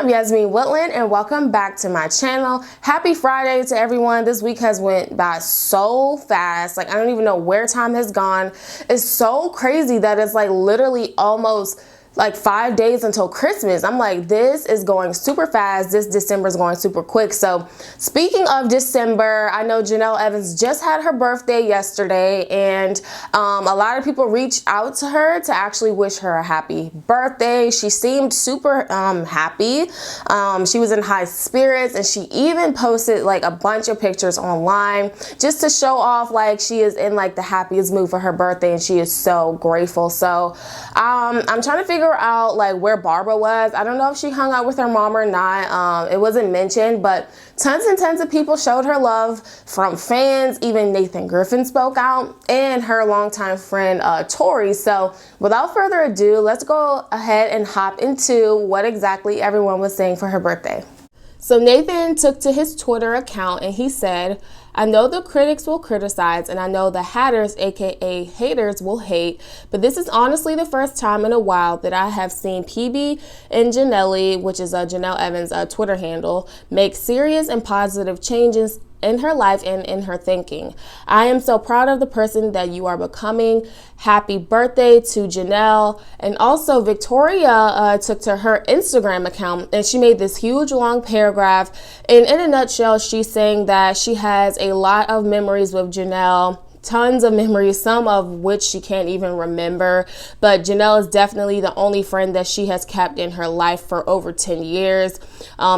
I'm Yasmin Woodland and welcome back to my channel. Happy Friday to everyone. This week has went by so fast. Like, I don't even know where time has gone. It's so crazy that it's like literally almost like 5 days until Christmas. I'm like, this is going super fast. This December is going super quick. So speaking of December, I know Jenelle Evans just had her birthday yesterday, and a lot of people reached out to her to actually wish her a happy birthday. She seemed super happy. She was in high spirits, and she even posted like a bunch of pictures online just to show off like she is in like the happiest mood for her birthday, and she is so grateful. So I'm trying to figure out like where Barbara was. I don't know if she hung out with her mom or not. It wasn't mentioned, but tons and tons of people showed her love, from fans. Even Nathan Griffith spoke out, and her longtime friend Tori. So without further ado, let's go ahead and hop into what exactly everyone was saying for her birthday. So Nathan took to his Twitter account and he said, "I know the critics will criticize, and I know the hatters, aka haters, will hate, but this is honestly the first time in a while that I have seen PB and Jenelle, which is Jenelle Evans' Twitter handle, make serious and positive changes in her life and in her thinking. I am so proud of the person that you are becoming. Happy birthday to Jenelle." And also Victoria took to her Instagram account and she made this huge long paragraph. And in a nutshell, she's saying that she has a lot of memories with Jenelle. Tons of memories, some of which she can't even remember. But Jenelle is definitely the only friend that she has kept in her life for over 10 years.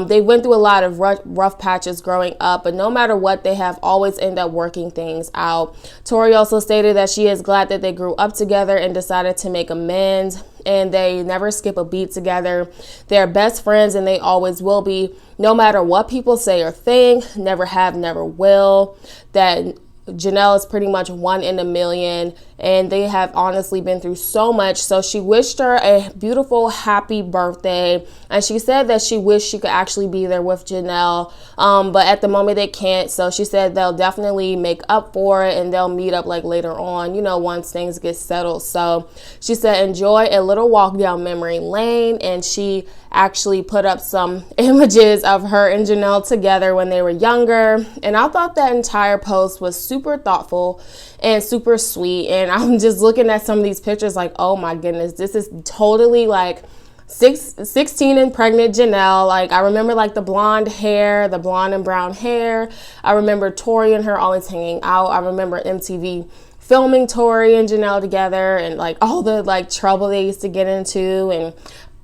They went through a lot of rough patches growing up, but no matter what, they have always ended up working things out. Tori also stated that she is glad that they grew up together and decided to make amends, and they never skip a beat together. They're best friends and they always will be, no matter what people say or think. Never have, never will. That Jenelle is pretty much one in a million, and they have honestly been through so much. So she wished her a beautiful, happy birthday, and she said that she wished she could actually be there with Jenelle, but at the moment they can't. So she said they'll definitely make up for it, and they'll meet up like later on, you know, once things get settled. So she said enjoy a little walk down memory lane, and she actually put up some images of her and Jenelle together when they were younger. And I thought that entire post was super thoughtful and super sweet. And I'm just looking at some of these pictures like, oh my goodness, this is totally like 16 and pregnant Jenelle. Like, I remember like the blonde hair, the blonde and brown hair. I remember Tori and her always hanging out. I remember MTV filming Tori and Jenelle together, and like all the like trouble they used to get into, and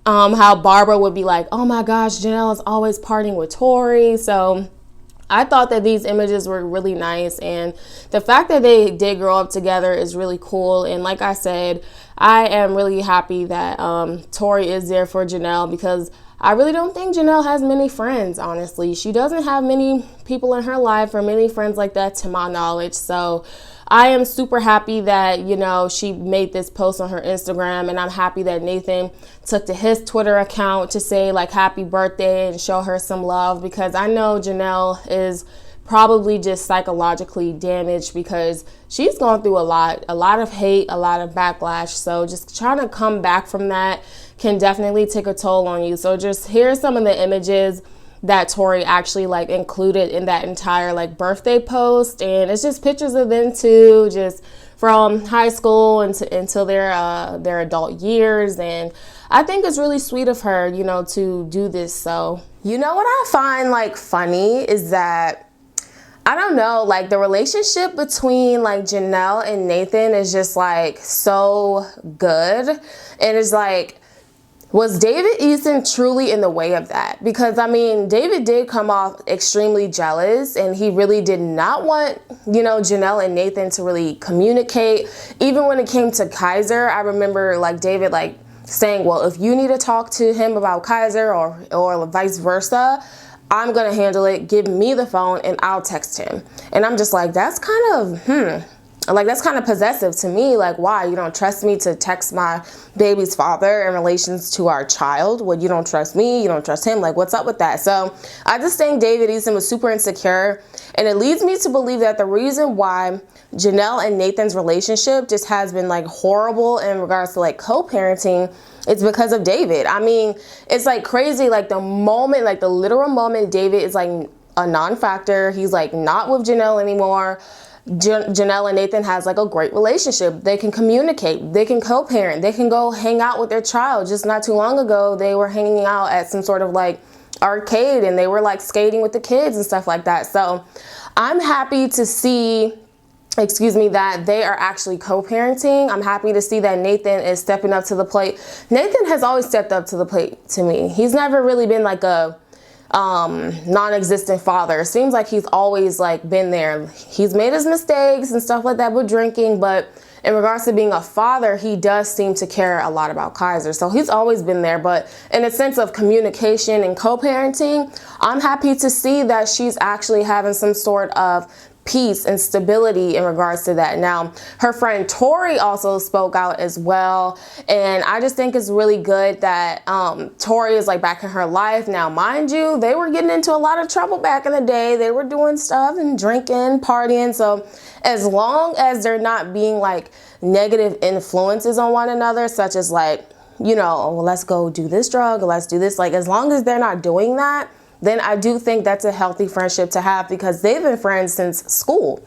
how Barbara would be like, oh my gosh, Jenelle is always partying with Tori. So I thought that these images were really nice, and the fact that they did grow up together is really cool. And like I said, I am really happy that Tori is there for Jenelle, because I really don't think Jenelle has many friends, honestly. She doesn't have many people in her life or many friends like that to my knowledge. So I am super happy that, you know, she made this post on her Instagram, and I'm happy that Nathan took to his Twitter account to say like happy birthday and show her some love, because I know Jenelle is probably just psychologically damaged because she's gone through a lot of hate, a lot of backlash. So just trying to come back from that can definitely take a toll on you. So just here's some of the images that Tori actually like included in that entire like birthday post, and it's just pictures of them two, just from high school until their adult years. And I think it's really sweet of her, you know, to do this. So, you know what I find like funny is that, I don't know, like the relationship between like Jenelle and Nathan is just like so good. And it's like, was David Easton truly in the way of that? Because I mean, David did come off extremely jealous, and he really did not want, you know, Jenelle and Nathan to really communicate. Even when it came to Kaiser, I remember like David like saying, well, if you need to talk to him about Kaiser or vice versa, I'm gonna handle it. Give me the phone and I'll text him. And I'm just like, that's kind of like, that's kind of possessive to me. Like, why? You don't trust me to text my baby's father in relations to our child? Well, you don't trust me, you don't trust him. Like, what's up with that? So I just think David Easton was super insecure, and it leads me to believe that the reason why Jenelle and Nathan's relationship just has been like horrible in regards to like co-parenting, it's because of David. I mean, it's like crazy. Like the moment, like the literal moment David is like a non-factor, he's like not with Jenelle anymore, Jenelle and Nathan has like a great relationship. They can communicate, they can co-parent, they can go hang out with their child. Just not too long ago, they were hanging out at some sort of like arcade, and they were like skating with the kids and stuff like that. So I'm happy to see, that they are actually co-parenting. I'm happy to see that Nathan is stepping up to the plate. Nathan has always stepped up to the plate to me. He's never really been like a non-existent father. It seems like he's always like been there. He's made his mistakes and stuff like that with drinking, but in regards to being a father, he does seem to care a lot about Kaiser. So he's always been there. But in a sense of communication and co-parenting, I'm happy to see that she's actually having some sort of peace and stability in regards to that. Now, her friend Tori also spoke out as well, and I just think it's really good that Tori is like back in her life. Now, mind you, they were getting into a lot of trouble back in the day. They were doing stuff and drinking, partying. So as long as they're not being like negative influences on one another, such as like, you know, oh, well, let's go do this drug, or let's do this, like as long as they're not doing that, then I do think that's a healthy friendship to have, because they've been friends since school.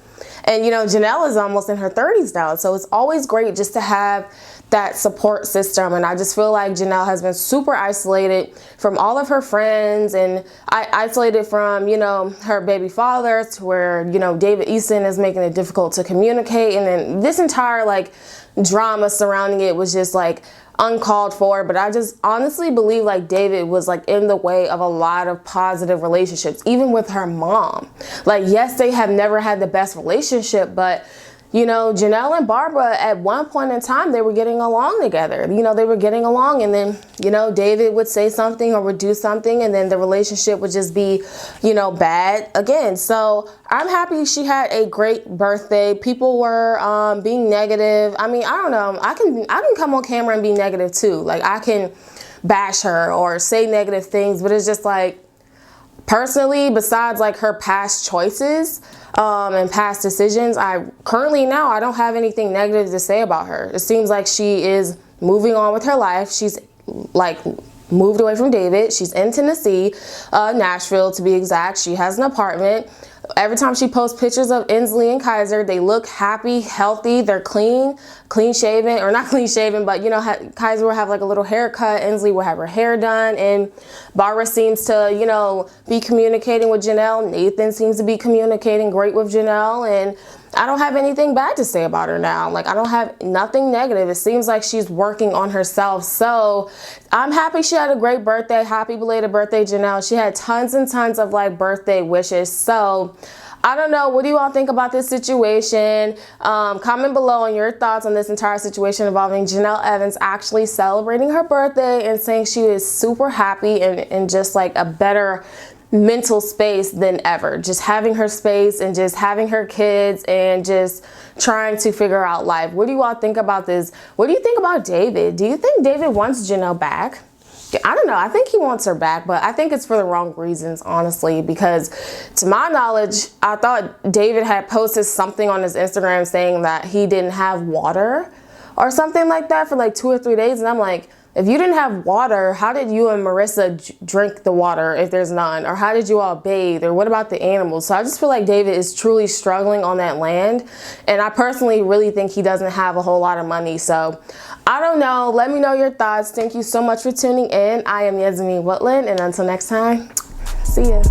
And, you know, Jenelle is almost in her 30s now. So it's always great just to have that support system. And I just feel like Jenelle has been super isolated from all of her friends, and isolated from, you know, her baby father, to where, you know, David Easton is making it difficult to communicate. And then this entire like drama surrounding it was just like uncalled for. But I just honestly believe like David was like in the way of a lot of positive relationships, even with her mom. Like, yes, they have never had the best relationship, but you know, Jenelle and Barbara at one point in time, they were getting along together. You know, they were getting along, and then, you know, David would say something or would do something, and then the relationship would just be, you know, bad again. So I'm happy she had a great birthday. People were being negative. I mean, I don't know. I can come on camera and be negative too. Like, I can bash her or say negative things, but it's just like, personally, besides like her past choices and past decisions, I don't have anything negative to say about her. It seems like she is moving on with her life. She's like moved away from David. She's in Tennessee, Nashville to be exact. She has an apartment. Every time she posts pictures of Inslee and Kaiser, they look happy, healthy, they're clean shaven, or not clean shaven, but you know, Kaiser will have like a little haircut, Inslee will have her hair done, and Barbara seems to, you know, be communicating with Jenelle. Nathan seems to be communicating great with Jenelle, and I don't have anything bad to say about her now. Like, I don't have nothing negative. It seems like she's working on herself. So I'm happy she had a great birthday. Happy belated birthday, Jenelle. She had tons and tons of like birthday wishes. So I don't know. What do you all think about this situation? Comment below on your thoughts on this entire situation involving Jenelle Evans actually celebrating her birthday and saying she is super happy and just like a better mental space than ever. Just having her space and just having her kids and just trying to figure out life. What do you all think about this? What do you think about David? Do you think David wants Jenelle back? I don't know. I think he wants her back, but I think it's for the wrong reasons, honestly, because to my knowledge, I thought David had posted something on his Instagram saying that he didn't have water or something like that for like 2 or 3 days. And I'm like, if you didn't have water, how did you and Marissa drink the water if there's none? Or how did you all bathe? Or what about the animals? So I just feel like David is truly struggling on that land. And I personally really think he doesn't have a whole lot of money. So I don't know. Let me know your thoughts. Thank you so much for tuning in. I am Yasmin Woodland. And until next time, see ya.